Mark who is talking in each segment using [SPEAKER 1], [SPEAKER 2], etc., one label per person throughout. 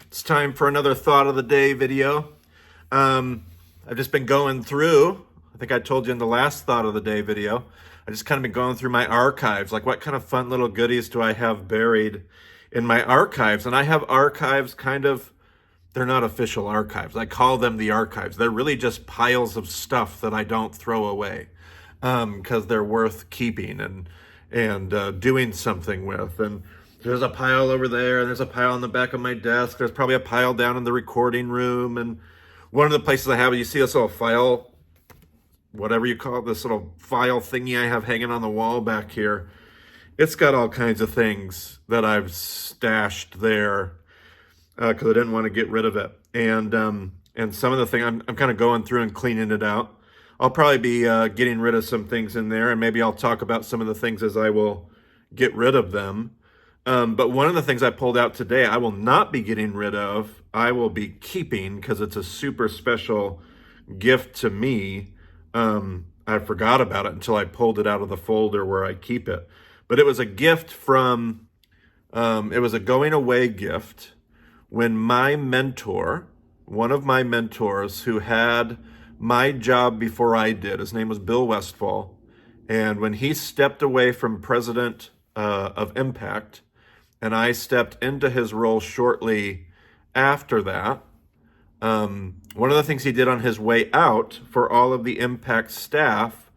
[SPEAKER 1] It's time for another Thought of the Day video. I've just been going through, I think I told you in the last Thought of the Day video, I just kind of been going through my archives, like what kind of fun little goodies do I have buried in my archives? And I have archives they're not official archives. I call them the archives. They're really just piles of stuff that I don't throw away because they're worth keeping and doing something with. And there's a pile over there, and there's a pile on the back of my desk. There's probably a pile down in the recording room. And one of the places I have it, you see this little file, whatever you call it, this little file thingy I have hanging on the wall back here. It's got all kinds of things that I've stashed there because I didn't want to get rid of it. And some of the things, I'm kind of going through and cleaning it out. I'll probably be getting rid of some things in there, and maybe I'll talk about some of the things as I will get rid of them. But one of the things I pulled out today, I will not be getting rid of. I will be keeping because it's a super special gift to me. I forgot about it until I pulled it out of the folder where I keep it. But it was a gift from, it was a going away gift when my mentor, one of my mentors who had my job before I did, his name was Bill Westfall. And when he stepped away from president of Impact, and I stepped into his role shortly after that. One of the things he did on his way out for all of the Impact staff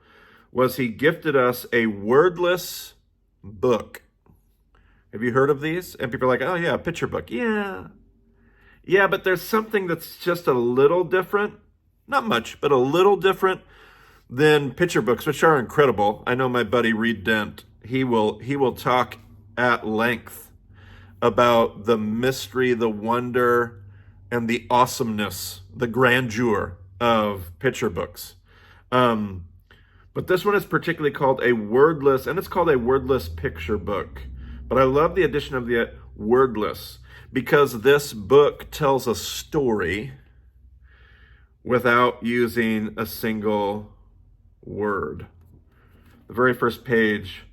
[SPEAKER 1] was he gifted us a wordless book. Have you heard of these? And people are like, oh yeah, a picture book. Yeah, but there's something that's just a little different. Not much, but a little different than picture books, which are incredible. I know my buddy Reed Dent, he will talk at length about the mystery, the wonder, and the awesomeness, the grandeur of picture books. But this one is particularly called a wordless, and it's called a wordless picture book. But I love the addition of the wordless because this book tells a story without using a single word. The very first page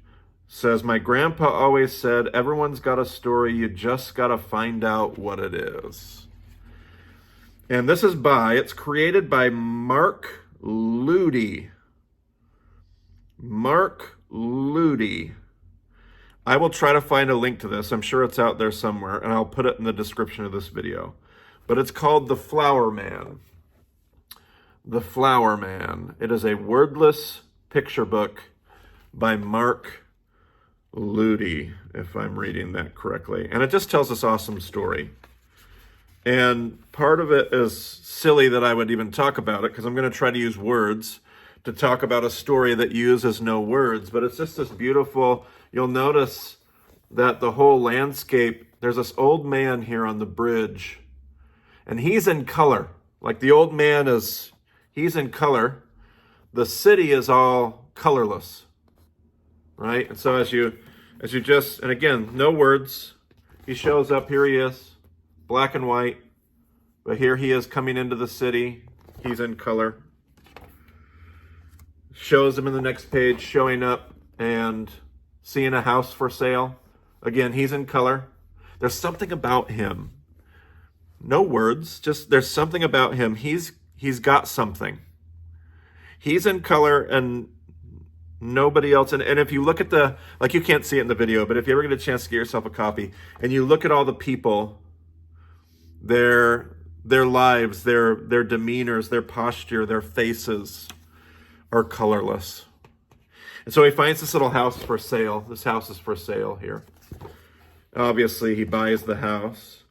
[SPEAKER 1] says, my grandpa always said, everyone's got a story, you just got to find out what it is. And this is it's created by Mark Ludy. Mark Ludy. I will try to find a link to this. I'm sure it's out there somewhere, and I'll put it in the description of this video. But it's called The Flower Man. The Flower Man. It is a wordless picture book by Mark Ludy, if I'm reading that correctly. And it just tells this awesome story. And part of it is silly that I would even talk about it because I'm going to try to use words to talk about a story that uses no words. But it's just this beautiful, you'll notice that the whole landscape, there's this old man here on the bridge, and he's in color. Like the old man he's in color. The city is all colorless, right? And so as you just, and again, no words, he shows up, here he is, black and white, but here he is coming into the city, he's in color. Shows him in the next page, showing up and seeing a house for sale. Again, he's in color. There's something about him. No words, just there's something about him. He's got something. He's in color and nobody else. And if you look at you can't see it in the video, but if you ever get a chance to get yourself a copy and you look at all the people, their lives, their demeanors, their posture, their faces are colorless. And so he finds this little house for sale. This house is for sale here. Obviously, he buys the house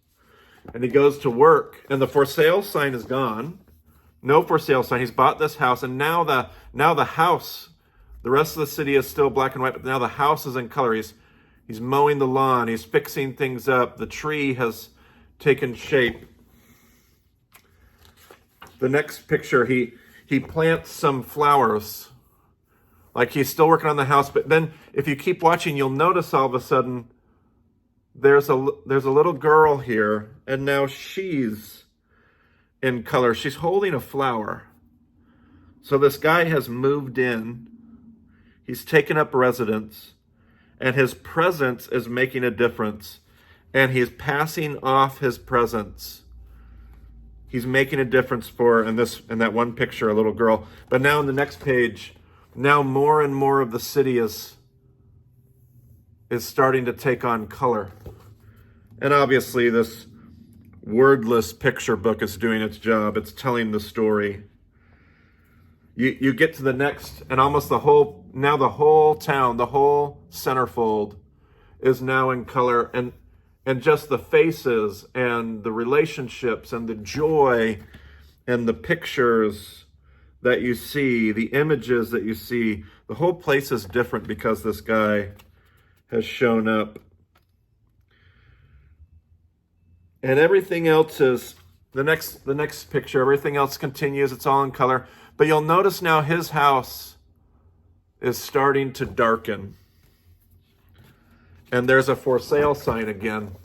[SPEAKER 1] and he goes to work and the for sale sign is gone. No for sale sign. He's bought this house and now the house, the rest of the city is still black and white, but now the house is in color. He's mowing the lawn. He's fixing things up. The tree has taken shape. The next picture, he plants some flowers. Like he's still working on the house, but then if you keep watching, you'll notice all of a sudden there's a little girl here, and now she's in color. She's holding a flower. So this guy has moved in. He's taken up residence, and his presence is making a difference. and he's passing off his presence. He's making a difference for, in that one picture, a little girl. But now in the next page, now more and more of the city is starting to take on color. And obviously this wordless picture book is doing its job. It's telling the story. You get to the next, and almost the whole town, the whole centerfold is now in color, and just the faces and the relationships and the joy and the pictures that you see, the images that you see, the whole place is different because this guy has shown up. And everything else is, the next picture, everything else continues, it's all in color. But you'll notice now his house is starting to darken. And there's a for sale sign again.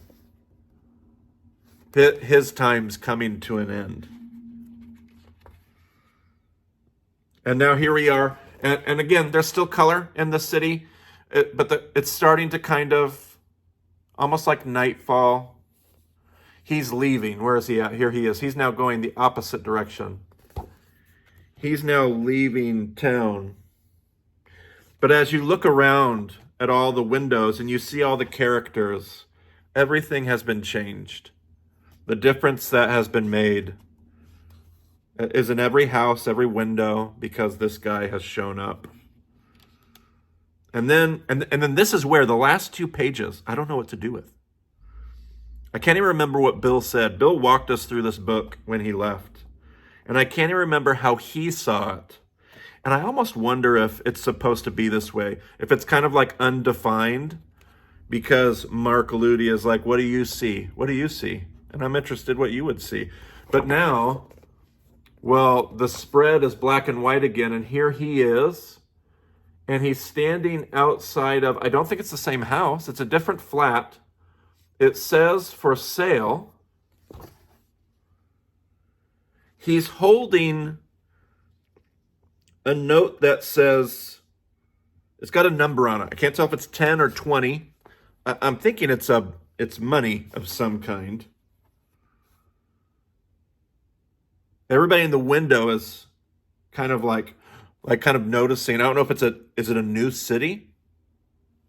[SPEAKER 1] His time's coming to an end. And now here we are. And again, there's still color in the city, but it's starting to kind of, almost like nightfall. He's leaving. Where is he at? Here he is. He's now going the opposite direction. He's now leaving town. But as you look around at all the windows and you see all the characters, everything has been changed. The difference that has been made is in every house, every window, because this guy has shown up. And then this is where the last 2 pages, I don't know what to do with. I can't even remember what Bill said. Bill walked us through this book when he left. And I can't even remember how he saw it. And I almost wonder if it's supposed to be this way. If it's kind of like undefined, because Mark Ludi is like, what do you see? What do you see? And I'm interested what you would see. But now, well, the spread is black and white again. And here he is. And he's standing outside of, I don't think it's the same house. It's a different flat. It says for sale. He's holding a note that says, it's got a number on it. I can't tell if it's 10 or 20. I'm thinking it's money of some kind. Everybody in the window is kind of like kind of noticing. I don't know if is it a new city?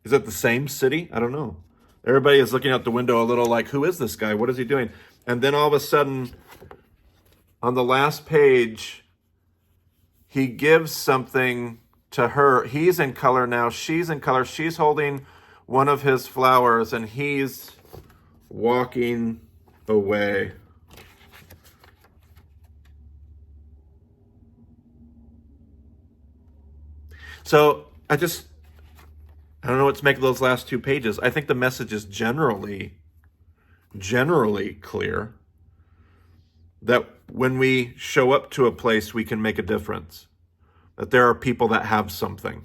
[SPEAKER 1] Is it the same city? I don't know. Everybody is looking out the window a little like, who is this guy? What is he doing? And then all of a sudden, on the last page, he gives something to her. He's in color now. She's in color. She's holding one of his flowers, and he's walking away. So I don't know what to make of those last 2 pages. I think the message is generally clear. That when we show up to a place, we can make a difference. That there are people that have something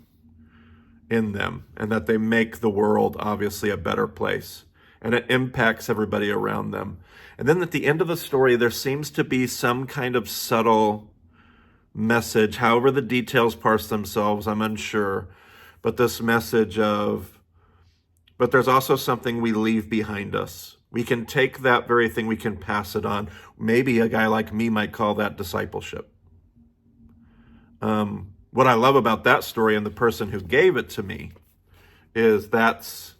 [SPEAKER 1] in them, and that they make the world obviously a better place. And it impacts everybody around them. And then at the end of the story, there seems to be some kind of subtle message. However the details parse themselves, I'm unsure. But this message of, but there's also something we leave behind us. We can take that very thing, we can pass it on. Maybe a guy like me might call that discipleship. What I love about that story and the person who gave it to me is that's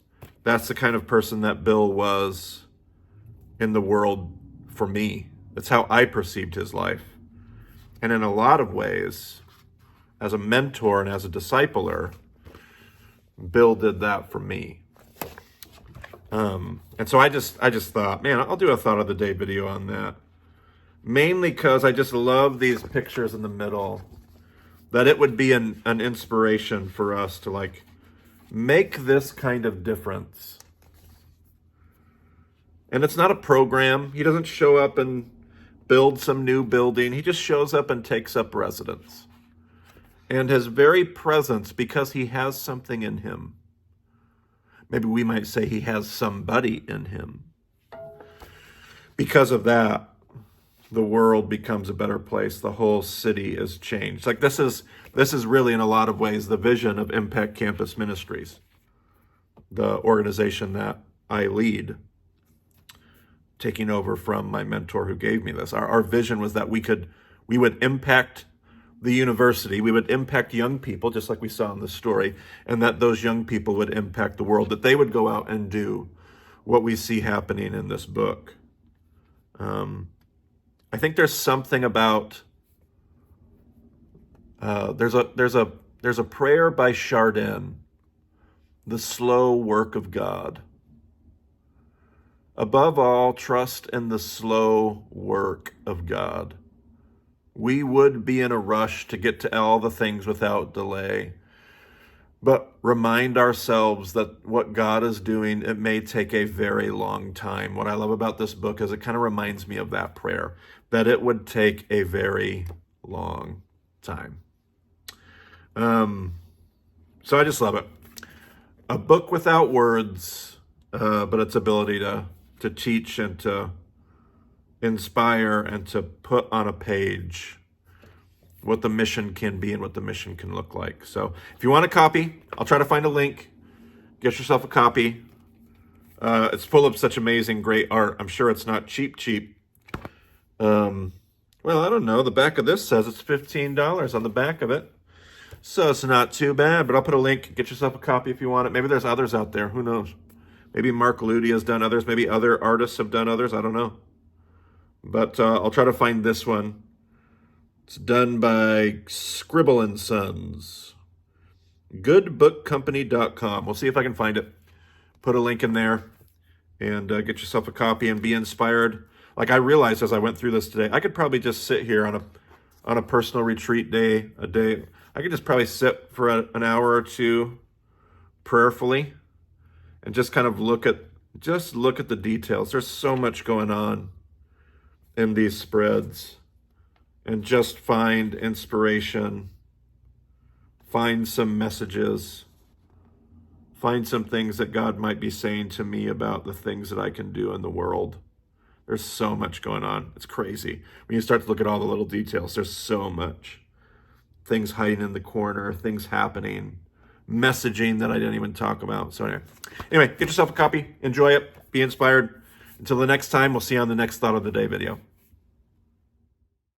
[SPEAKER 1] the kind of person that Bill was in the world for me. That's how I perceived his life. And in a lot of ways, as a mentor and as a discipler, Bill did that for me. And so I just thought, man, I'll do a thought of the day video on that. Mainly because I just love these pictures in the middle. That it would be an inspiration for us to like make this kind of difference. And it's not a program. He doesn't show up and build some new building. He just shows up and takes up residence. And his very presence, because he has something in him. Maybe we might say he has somebody in him. Because of that, the world becomes a better place. The whole city is changed. Like this is really in a lot of ways the vision of Impact Campus Ministries, the organization that I lead. taking over from my mentor who gave me this. Our vision was that we would impact the university, we would impact young people, just like we saw in the story, and that those young people would impact the world, that they would go out and do what we see happening in this book. I think there's something about there's a prayer by Chardin, the slow work of God. Above all, trust in the slow work of God. We would be in a rush to get to all the things without delay, but remind ourselves that what God is doing, it may take a very long time. What I love about this book is it kind of reminds me of that prayer, that it would take a very long time. So I just love it. A book without words, but its ability to teach and to inspire and to put on a page what the mission can be and what the mission can look like. So if you want a copy, I'll try to find a link. Get yourself a copy. It's full of such amazing, great art. I'm sure it's not cheap. Well, I don't know. The back of this says it's $15 on the back of it. So it's not too bad, but I'll put a link. Get yourself a copy if you want it. Maybe there's others out there. Who knows? Maybe Mark Ludi has done others. Maybe other artists have done others. I don't know. But I'll try to find this one. It's done by Scribble and Sons. Goodbookcompany.com. We'll see if I can find it. Put a link in there and get yourself a copy and be inspired. Like I realized as I went through this today, I could probably just sit here on a personal retreat day, a day. I could just probably sit for an hour or two prayerfully and just kind of look at the details. There's so much going on in these spreads, and just find inspiration, find some messages, find some things that God might be saying to me about the things that I can do in the world. There's so much going on. It's crazy. When you start to look at all the little details, there's so much. Things hiding in the corner, things happening, messaging that I didn't even talk about. So anyway, get yourself a copy, enjoy it, be inspired. Until the next time, we'll see you on the next Thought of the Day video.